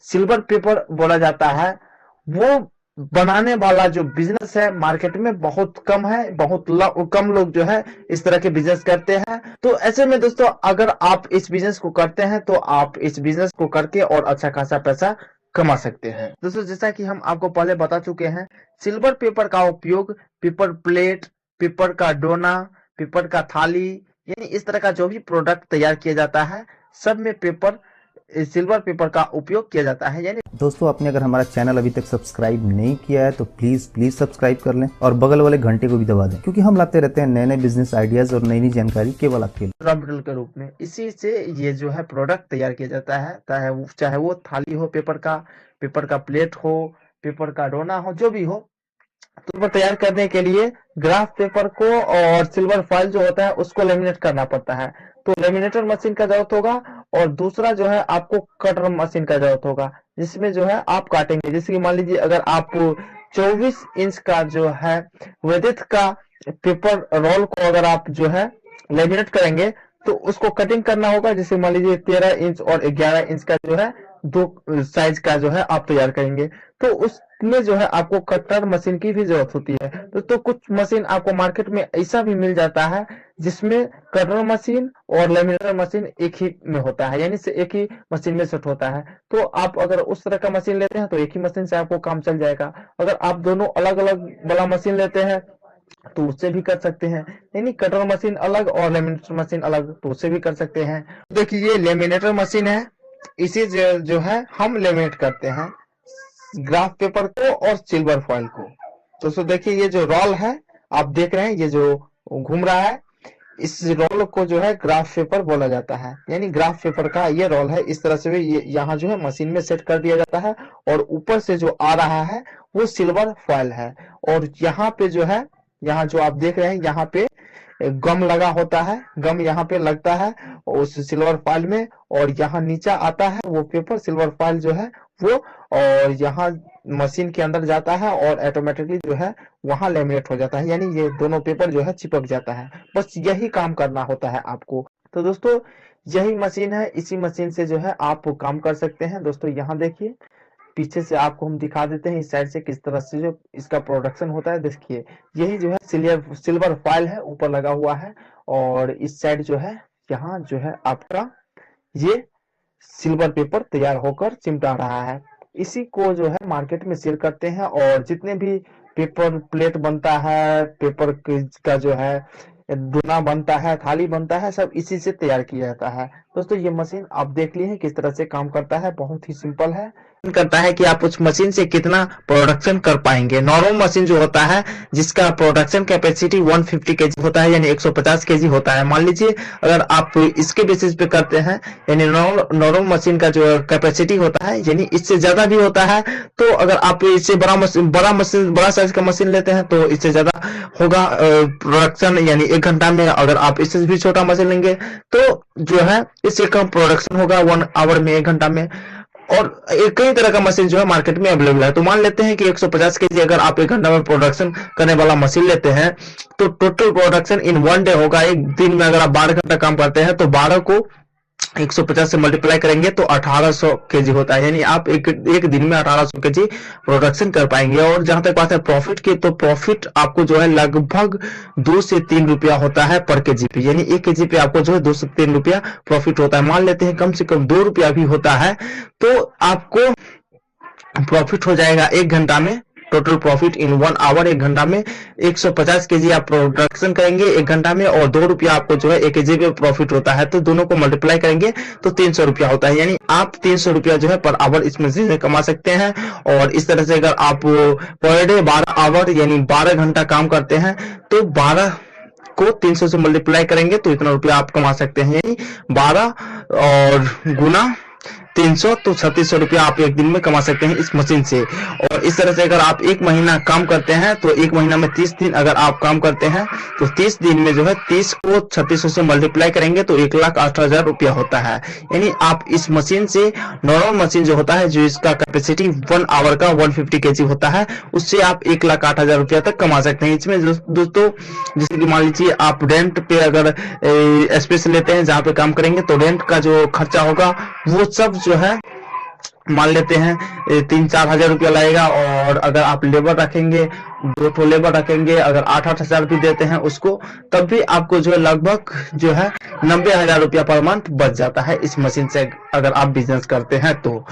Silver paper बोला जाता है, वो बनाने वाला जो बिजनेस है मार्केट में बहुत कम है, बहुत कम लोग जो है इस तरह के बिजनेस करते हैं। तो ऐसे में दोस्तों अगर आप इस बिजनेस को करते हैं तो आप इस बिजनेस को करके और अच्छा खासा पैसा कमा सकते हैं। दोस्तों जैसा कि हम आपको पहले बता चुके हैं, सिल्वर पेपर का उपयोग पेपर प्लेट, पेपर का डोना, पेपर का थाली, यानी इस तरह का जो भी प्रोडक्ट तैयार किया जाता है सब में पेपर, सिल्वर पेपर का उपयोग किया जाता है। यानी दोस्तों आपने अगर हमारा चैनल अभी तक सब्सक्राइब नहीं किया है तो प्लीज सब्सक्राइब कर लें और बगल वाले घंटे को भी दबा दें, क्योंकि हम लाते रहते हैं नए नए बिजनेस आइडियाज और नई नई जानकारी केवल आपके लिए। रॉ मटेरियल के रूप में इसी से ये जो है प्रोडक्ट तैयार किया जाता है, चाहे वो थाली हो, पेपर का प्लेट हो, पेपर का डोना हो, जो भी हो। पेपर तैयार करने के लिए ग्राफ पेपर को और सिल्वर फॉइल जो होता है उसको लेमिनेट करना पड़ता है, तो लेमिनेटर मशीन का जरूरत होगा। और दूसरा जो है आपको कटर मशीन का जरूरत होगा, जिसमें जो है आप काटेंगे। जैसे कि मान लीजिए अगर आप 24 इंच का जो है विड्थ का पेपर रोल को अगर आप जो है लेमिनेट करेंगे तो उसको कटिंग करना होगा। जैसे मान लीजिए 13 इंच और 11 इंच का जो है दो साइज का जो है आप तैयार करेंगे, तो उसमें जो है आपको कटर मशीन की भी जरूरत होती है। तो कुछ मशीन आपको मार्केट में ऐसा भी मिल जाता है जिसमें कटर मशीन और लेमिनेटर मशीन एक ही में होता है, यानी से एक ही मशीन में सेट होता है। तो आप अगर उस तरह का मशीन लेते हैं तो एक ही मशीन से आपको काम चल जाएगा। अगर आप दोनों अलग अलग वाला मशीन लेते हैं तो उससे भी कर सकते हैं, यानी कटर मशीन अलग और लेमिनेटर मशीन अलग, तो उससे भी कर सकते हैं। देखिए ये लेमिनेटर मशीन है, इसी जो है हम लेमिनेट करते हैं ग्राफ पेपर को और सिल्वर फॉइल को। दोस्तों देखिए ये जो रोल है आप देख रहे हैं, ये जो घूम रहा है, इस रोल को जो है ग्राफ पेपर बोला जाता है। यानी ग्राफ पेपर का ये रोल है, इस तरह से ये यहाँ जो है मशीन में सेट कर दिया जाता है और ऊपर से जो आ रहा है वो सिल्वर फॉइल है। और यहाँ पे जो है, यहाँ जो आप देख रहे हैं यहाँ पे गम लगा होता है, गम यहाँ पे लगता है उस सिल्वर फॉइल में, और यहाँ नीचे आता है वो पेपर सिल्वर फॉइल जो है वो, और यहाँ मशीन के अंदर जाता है और ऑटोमेटिकली जो है वहां लेमिनेट हो जाता है, यानी ये दोनों पेपर जो है चिपक जाता है। बस यही काम करना होता है आपको। तो दोस्तों यही मशीन है, इसी मशीन से जो है आप काम कर सकते हैं। दोस्तों यहाँ देखिए पीछे से आपको हम दिखा देते हैं इस साइड से किस तरह से जो इसका प्रोडक्शन होता है। देखिए यही जो है सिल्वर फॉइल है ऊपर लगा हुआ है, और इस साइड जो है यहाँ जो है आपका ये सिल्वर पेपर तैयार होकर चिमटा रहा है। इसी को जो है मार्केट में सेल करते हैं, और जितने भी पेपर प्लेट बनता है, पेपर का जो है दोना बनता है, थाली बनता है, सब इसी से तैयार किया जाता है। दोस्तों ये मशीन आप देख लिए हैं किस तरह से काम करता है, बहुत ही सिंपल है। करता है कि आप उस मशीन से कितना प्रोडक्शन कर पाएंगे। नॉर्मल मशीन जो होता है जिसका प्रोडक्शन कैपेसिटी 150 केजी होता है, यानी 150 केजी होता है। मान लीजिए अगर आप इसके बेसिस पे करते हैं, यानी नॉर्मल मशीन का जो कैपेसिटी होता है यानी इससे ज्यादा भी होता है। तो अगर आप इससे बड़ा साइज का मशीन लेते हैं तो इससे ज्यादा होगा प्रोडक्शन, यानी 1 घंटा में। अगर आप इससे भी छोटा मशीन लेंगे तो जो है इससे कम प्रोडक्शन होगा 1 आवर में, 1 घंटा में। और कई तरह का मशीन जो है मार्केट में अवेलेबल है। तो मान लेते हैं कि 150 केजी अगर आप 1 घंटा में प्रोडक्शन करने वाला मशीन लेते हैं तो टोटल प्रोडक्शन इन 1 डे होगा। एक दिन में अगर आप 12 घंटा काम करते हैं तो 12 को 150 से मल्टीप्लाई करेंगे तो 1800 केजी होता है, यानी आप एक दिन में 1800 केजी प्रोडक्शन कर पाएंगे। और जहां तक बात है प्रॉफिट की, तो प्रॉफिट आपको जो है लगभग 2 से 3 रुपया होता है पर केजी पे, यानी 1 केजी पे आपको जो है 2 से 3 रुपया प्रॉफिट होता है। मान लेते हैं कम से कम 2 रुपया भी होता है तो आपको प्रॉफिट हो जाएगा 1 घंटा में। टोटल प्रॉफिट इन 1 आवर, 1 घंटा में 150 केजी आप प्रोडक्शन करेंगे 1 घंटा में, और 2 रुपया आपको जो है 1 केजी पे प्रॉफिट होता है। तो दोनों को मल्टीप्लाई करेंगे तो 300 रुपया होता है, यानी आप 300 रुपया जो है पर आवर इस मशीन से कमा सकते हैं। और इस तरह से अगर आप पर डे 12 आवर यानी 12 घंटा काम करते हैं तो 12 को 300 से मल्टीप्लाई करेंगे तो इतना रुपया आप कमा सकते हैं, यानी 12 और गुना 300 तो 3600 रुपया आप एक दिन में कमा सकते हैं इस मशीन से। और इस तरह से अगर आप 1 महीना काम करते हैं तो 1 महीना में 30 दिन अगर आप काम करते हैं तो 30 दिन में जो है 30 को 3600 से मल्टीप्लाई करेंगे तो 1,08,000 रुपया होता है। यानी आप इस मशीन से, नॉर्मल मशीन जो होता है जो इसका कैपेसिटी 1 आवर का 150 केजी होता है, उससे आप 1,08,000 रुपया तक कमा सकते हैं। इसमें दोस्तों जैसे कि मान लीजिए आप रेंट पे अगर स्पेस लेते हैं जहाँ पे काम करेंगे तो रेंट का जो खर्चा होगा वो सब जो है मान लेते हैं 3-4 हजार रुपया लगेगा, और अगर आप लेबर रखेंगे, 2 ठो लेबर रखेंगे, अगर 8-8 हजार भी देते हैं उसको, तब भी आपको जो है लगभग जो है 90 हजार रुपया पर मंथ बच जाता है इस मशीन से, अगर आप बिजनेस करते हैं तो।